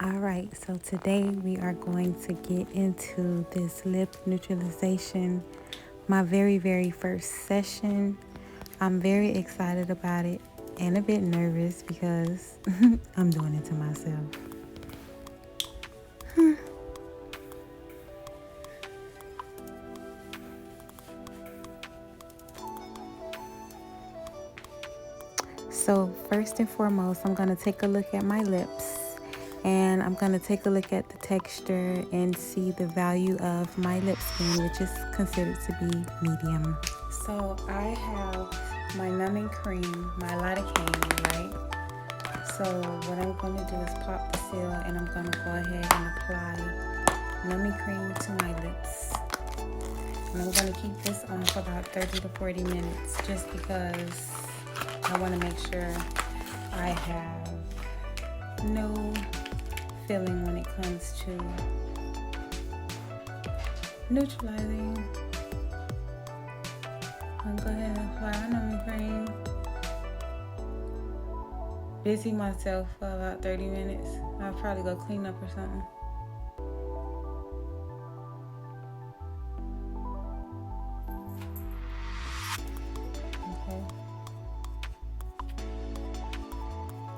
Alright, so today we are going to get into this lip neutralization, my very first session. I'm very excited about it and a bit nervous because I'm doing it to myself. So first and foremost, I'm going to take a look at my lips. And I'm going to take a look at the texture and see the value of my lip skin, which is considered to be medium. So I have my numbing cream, my Lidocaine, right? So what I'm going to do is pop the seal and I'm going to go ahead and apply numbing cream to my lips. And I'm going to keep this on for about 30 to 40 minutes just because I want to make sure I have no feeling when it comes to neutralizing. I'll go ahead and apply my numbing cream. Busy myself for about 30 minutes. I'll probably go clean up or something.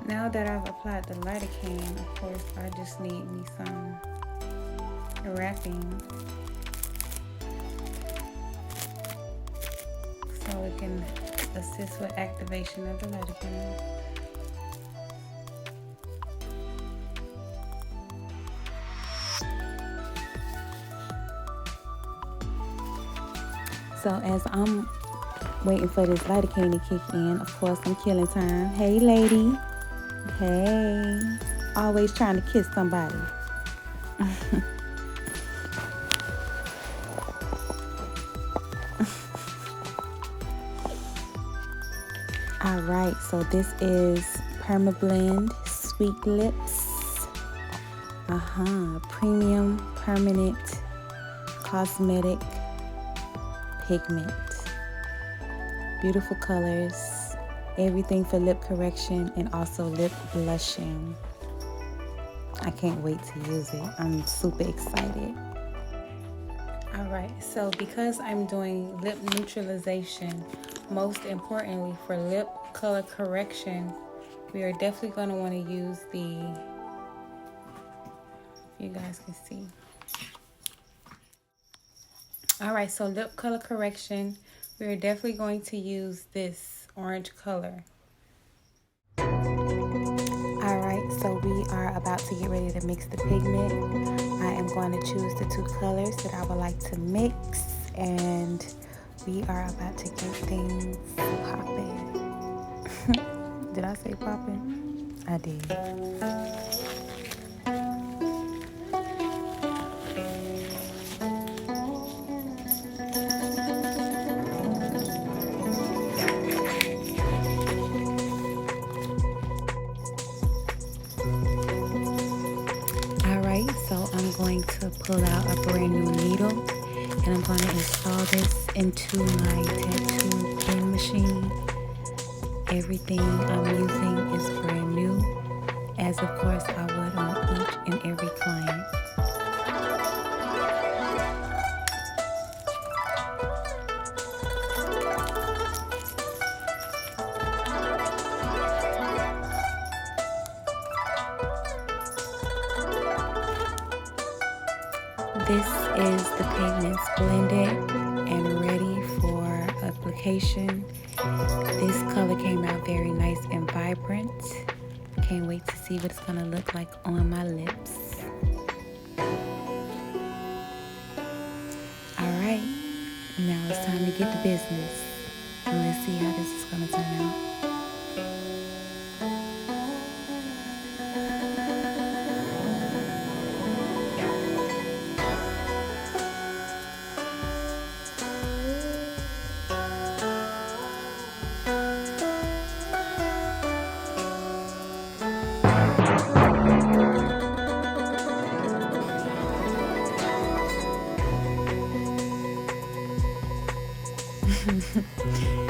Now that I've applied the lidocaine, of course, I just need me some wrapping so it can assist with activation of the lidocaine. So as I'm waiting for this lidocaine to kick in, of course, I'm killing time. Hey, lady. Hey, always trying to kiss somebody. All right, so this is Perma Blend Sweet Lips. Premium Permanent Cosmetic Pigment. Beautiful colors. Everything for lip correction and also lip blushing. I can't wait to use it. I'm super excited. Alright, so because I'm doing lip neutralization, most importantly for lip color correction, we are definitely going to want to use the, you guys can see. Alright, so lip color correction, we are definitely going to use this orange color. Alright, so we are about to get ready to mix the pigment. I am going to choose the two colors that I would like to mix, and we are about to get things popping. Did I say popping? I did. So I'm going to pull out a brand new needle and I'm going to install this into my tattoo pen machine. Everything I'm using is brand new, as of course I would on each and every client. This is the pigments blended and ready for application. This color came out very nice and vibrant. Can't wait to see what it's going to look like on my lips. Alright, now it's time to get to business. And let's see how this is going to turn out.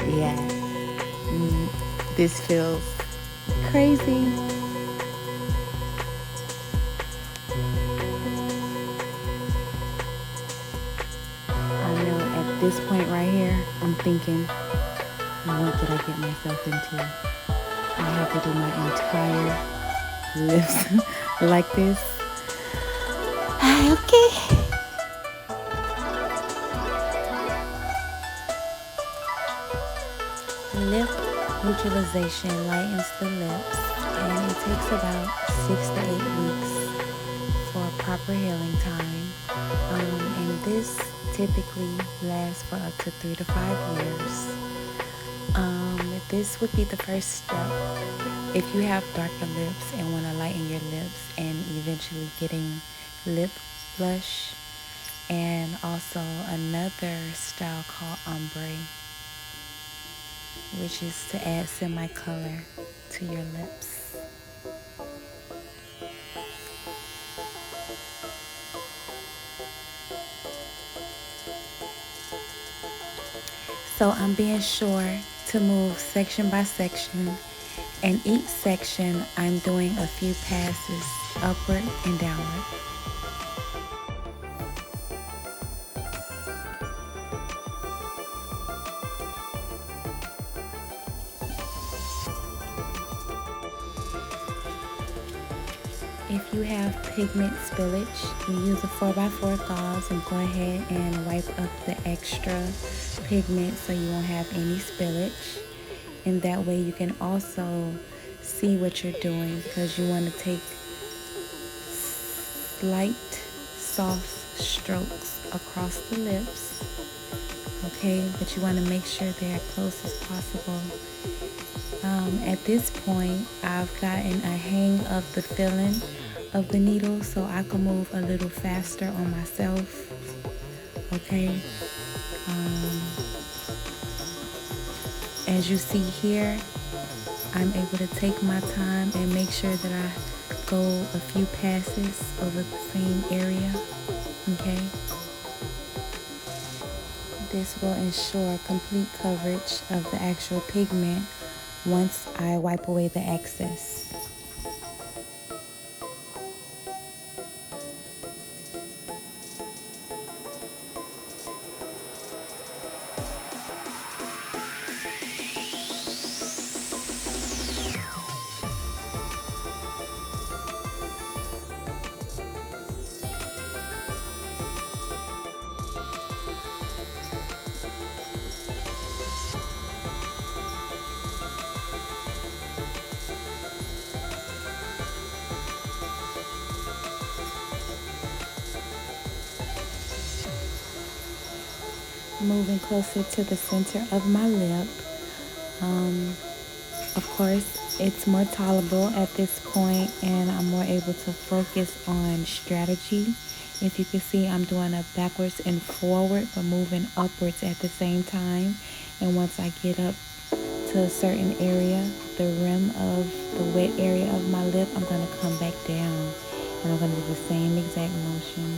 Yeah, this feels crazy. this point right here, I'm thinking, what did I get myself into? I have to do my entire lips like this. Okay. Lip neutralization lightens the lips, and it takes about 6 to 8 weeks for proper healing time. And this typically lasts for up to 3 to 5 years. This would be the first step if you have darker lips and want to lighten your lips, and eventually getting lip blush, and also another style called ombre, which is to add semi-color to your lips. So I'm being sure to move section by section, and each section I'm doing a few passes upward and downward. If you have pigment spillage, you use a 4x4 gauze and go ahead and wipe up the extra pigment so you won't have any spillage. And that way you can also see what you're doing, because you want to take slight soft strokes across the lips, okay? But you want to make sure they're as close as possible. At this point, I've gotten a hang of the feeling of the needle, so I can move a little faster on myself, okay? As you see here, I'm able to take my time and make sure that I go a few passes over the same area, okay? This will ensure complete coverage of the actual pigment once I wipe away the excess. Moving closer to the center of my lip. Of course, it's more tolerable at this point, and I'm more able to focus on strategy. If you can see, I'm doing a backwards and forward, but moving upwards at the same time. And once I get up to a certain area, the rim of the wet area of my lip, I'm going to come back down, and I'm going to do the same exact motion.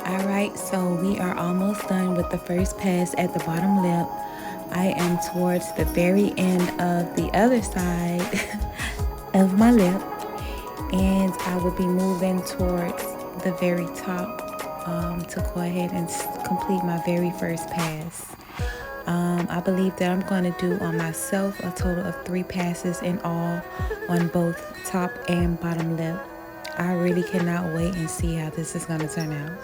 Alright, so we are almost done with the first pass at the bottom lip. I am towards the very end of the other side of my lip, and I will be moving towards the very top to go ahead and complete my very first pass. I believe that I'm going to do on myself a total of 3 passes in all on both top and bottom lip. I really cannot wait and see how this is going to turn out.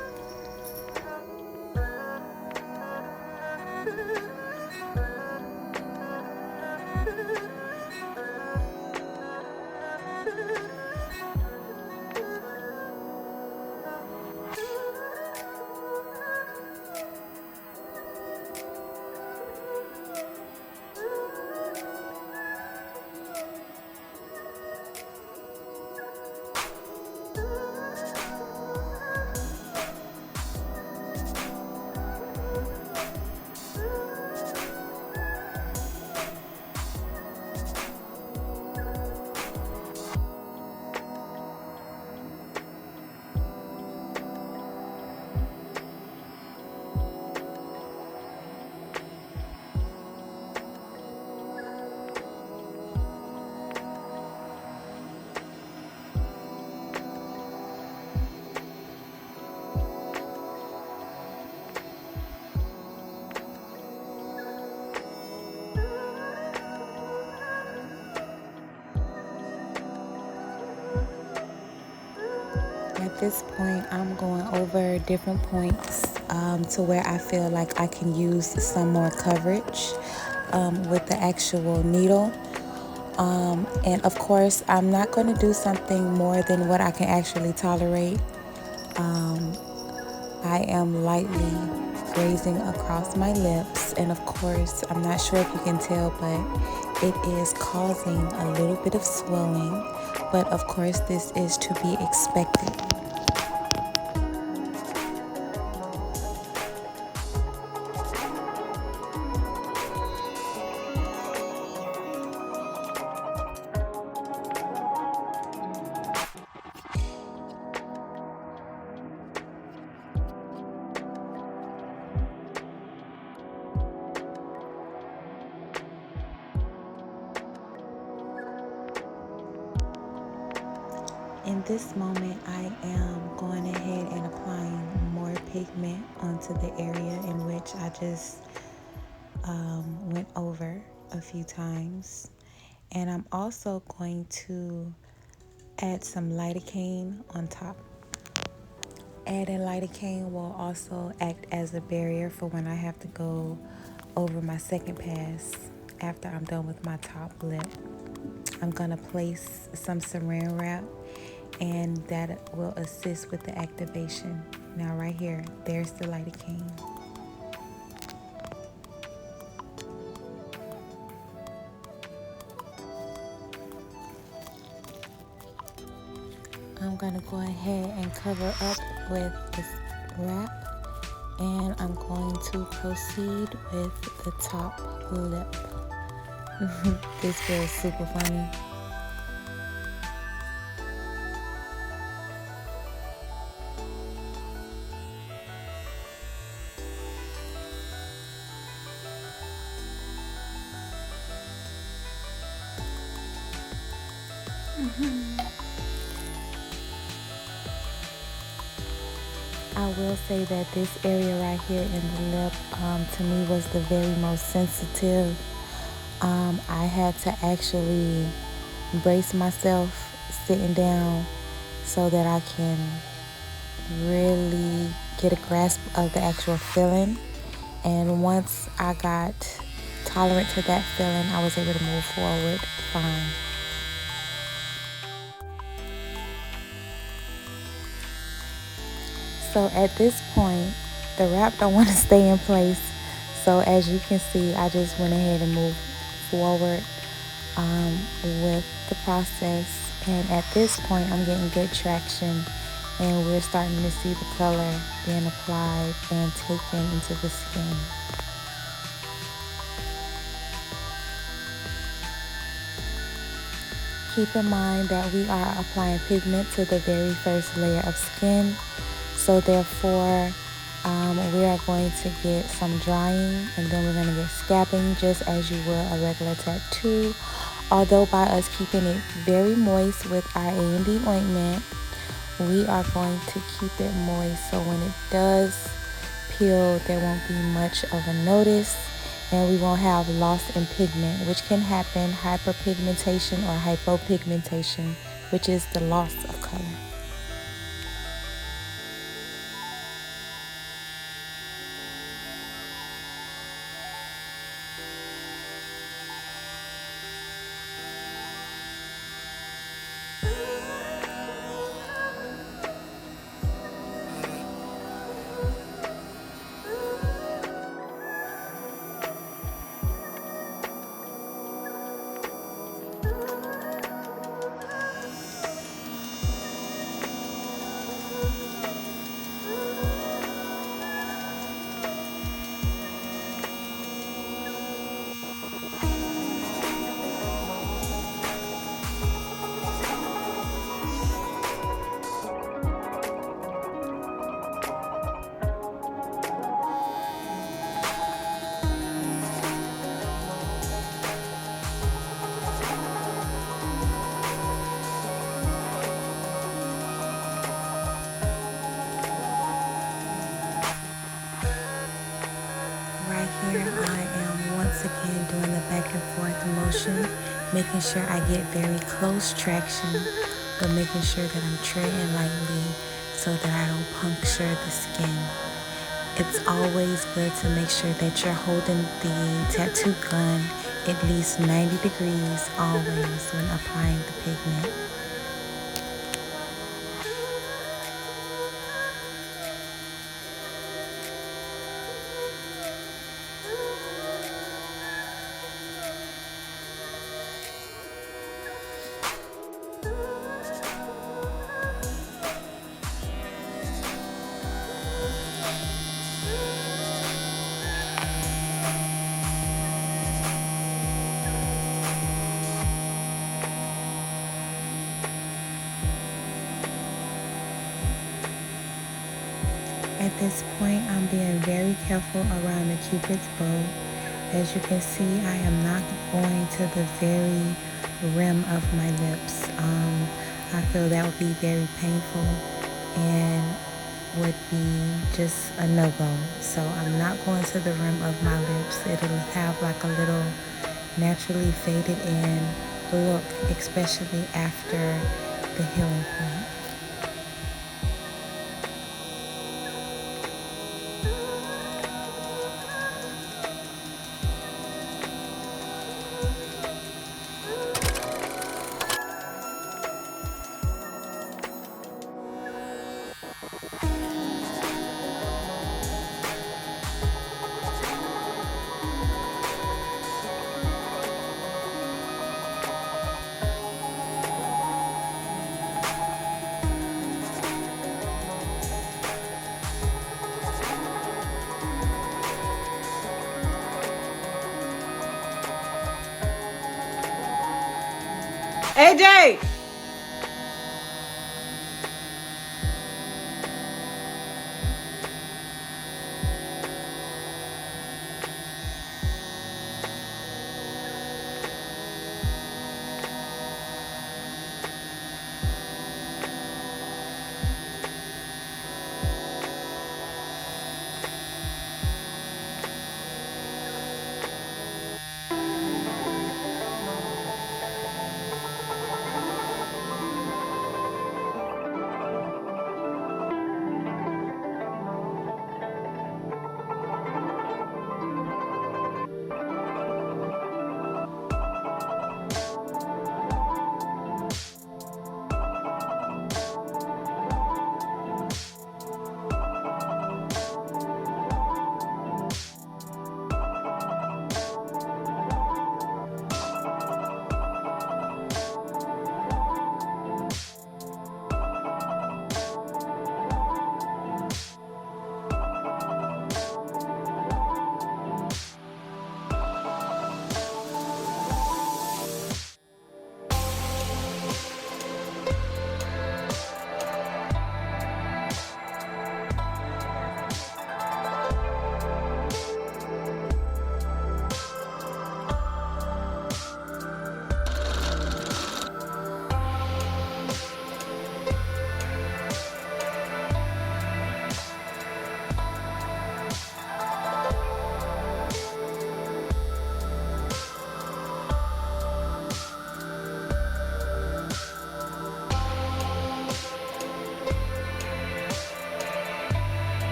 At this point, I'm going over different points to where I feel like I can use some more coverage with the actual needle. And of course, I'm not going to do something more than what I can actually tolerate. I am lightly grazing across my lips, and of course, I'm not sure if you can tell, but it is causing a little bit of swelling. But of course, this is to be expected. In this moment, I am going ahead and applying more pigment onto the area in which I just went over a few times. And I'm also going to add some lidocaine on top. Adding lidocaine will also act as a barrier for when I have to go over my second pass after I'm done with my top lip. I'm going to place some saran wrap, and that will assist with the activation. Now right here, there's the lidocaine. I'm going to go ahead and cover up with this wrap, and I'm going to proceed with the top lip. This feels super funny. I will say that this area right here in the lip, to me, was the very most sensitive. I had to actually brace myself sitting down so that I can really get a grasp of the actual feeling. And once I got tolerant to that feeling, I was able to move forward fine. So at this point, the wrap don't want to stay in place. So as you can see, I just went ahead and moved forward with the process. And at this point, I'm getting good traction, and we're starting to see the color being applied and taken into the skin. Keep in mind that we are applying pigment to the very first layer of skin. So therefore, we are going to get some drying, and then we're going to get scabbing just as you would a regular tattoo. Although by us keeping it very moist with our A&D ointment, we are going to keep it moist so when it does peel, there won't be much of a notice, and we won't have loss in pigment, which can happen, hyperpigmentation or hypopigmentation, which is the loss of color. Right here, I am once again doing the back and forth motion, making sure I get very close traction, but making sure that I'm treading lightly so that I don't puncture the skin. It's always good to make sure that you're holding the tattoo gun at least 90 degrees always when applying the pigment. At this point, I'm being very careful around the Cupid's bow. As you can see, I am not going to the very rim of my lips. I feel that would be very painful and would be just a no-go. So I'm not going to the rim of my lips. It'll have like a little naturally faded in look, especially after the healing point. AJ!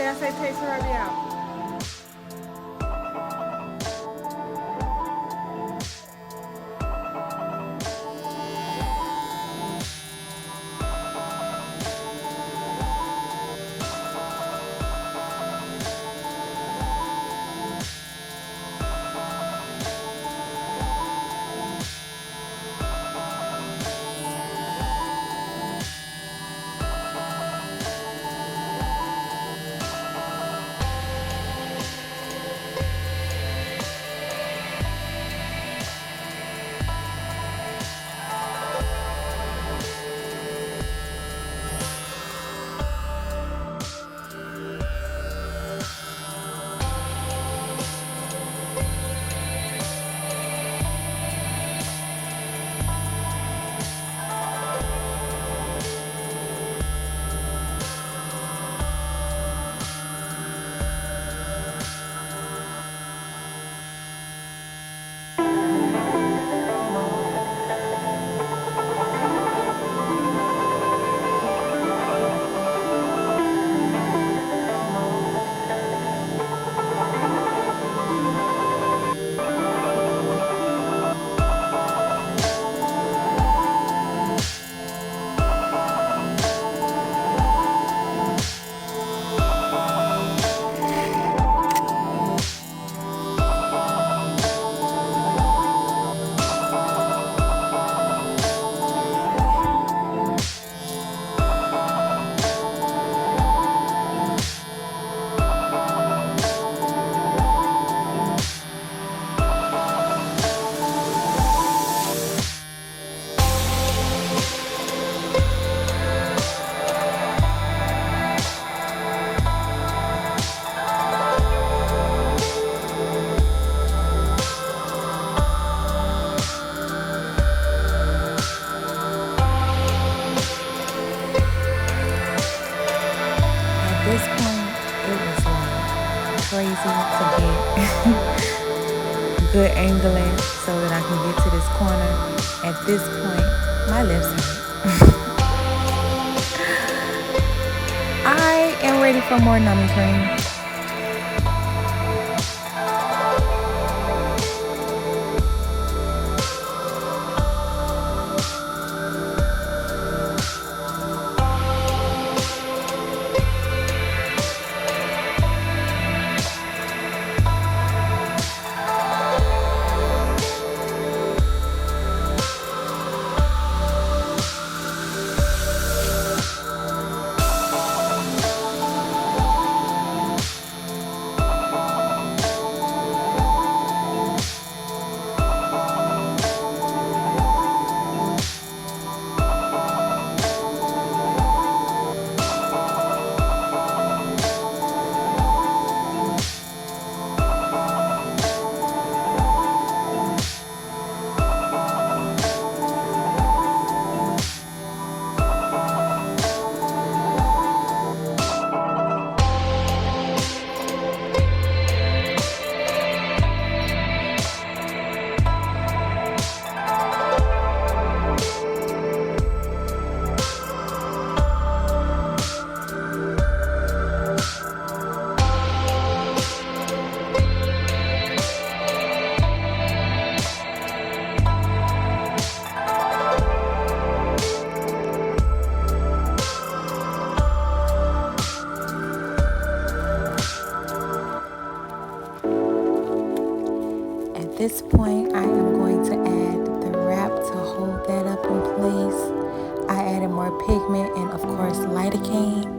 I say taste her me out. crazy to get good angling so that I can get to this corner. At this point, my lips hurt. I am ready for more numbing cream. At this point, I am going to add the wrap to hold that up in place. I added more pigment and of course lidocaine.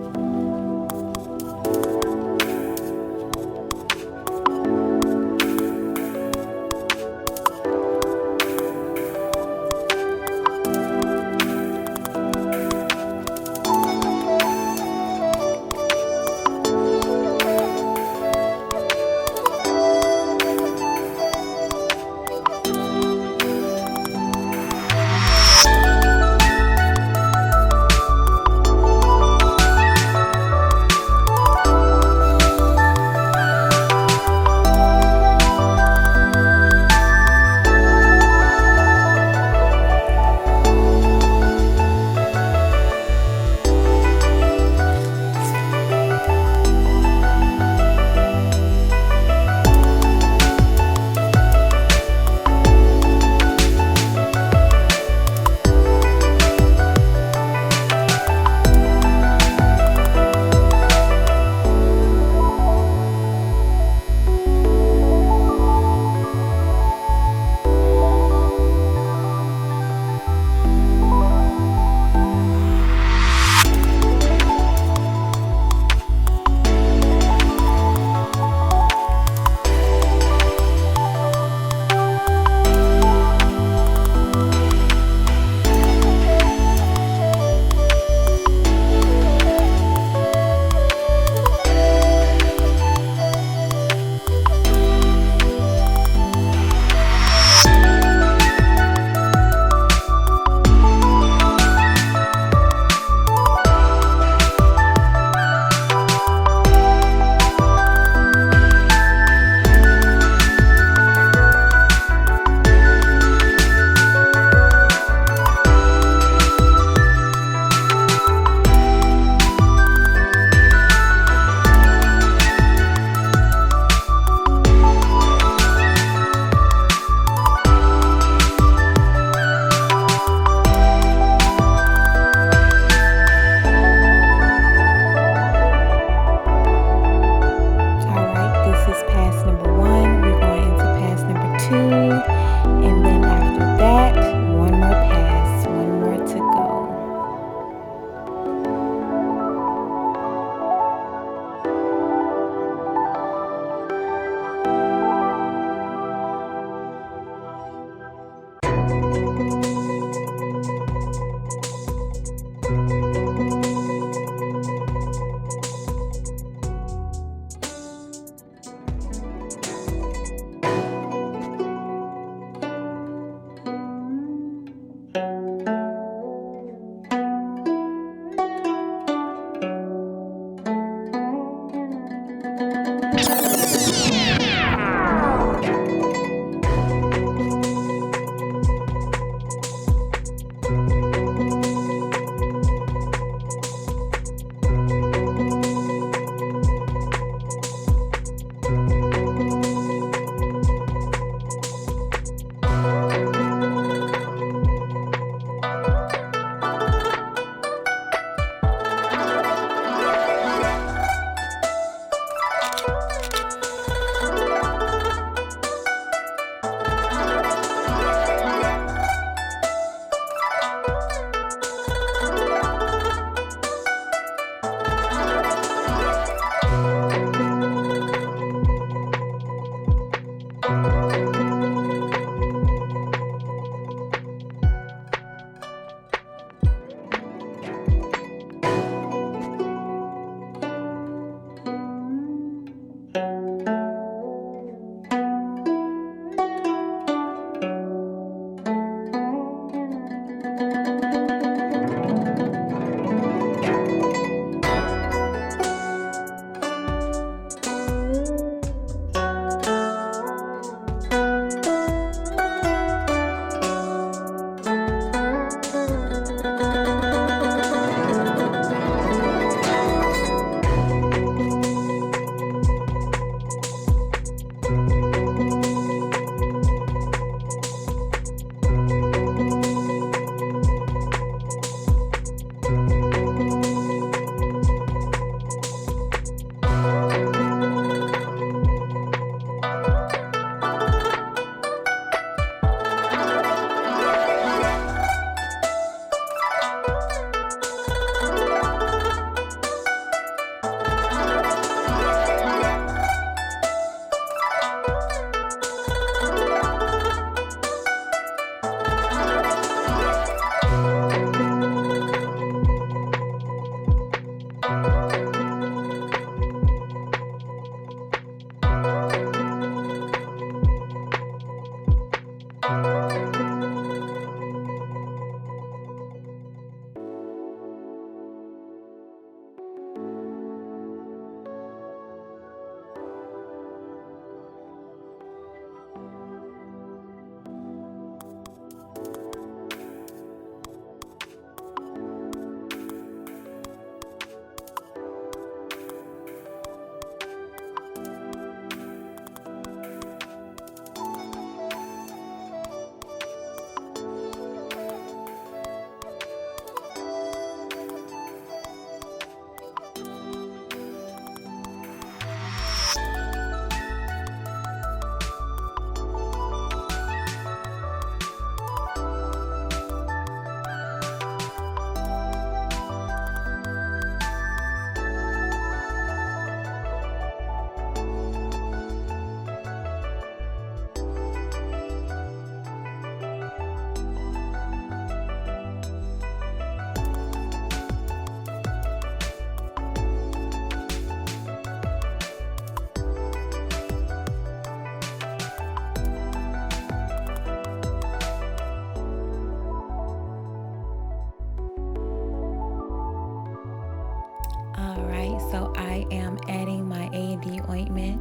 I am adding my A&D ointment,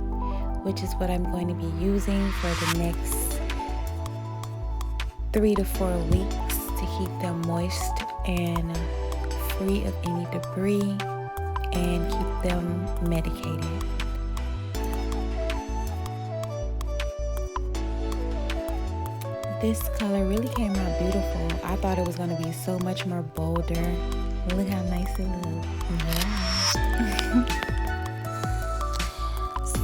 which is what I'm going to be using for the next 3 to 4 weeks to keep them moist and free of any debris and keep them medicated. This color really came out beautiful. I thought it was going to be so much more bolder. Look how nice it looks. Yeah.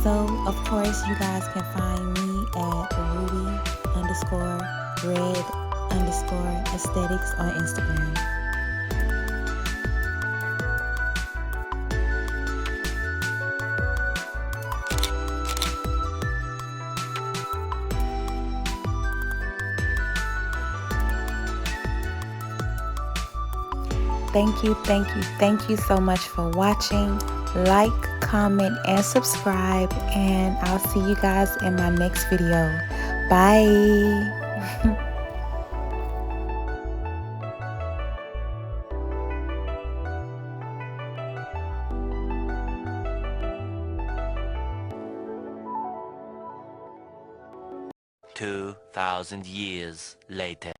So, of course, you guys can find me at ruby_red_aesthetics on Instagram. Thank you so much for watching. Like, comment, and subscribe, and I'll see you guys in my next video. Bye. 2,000 years later.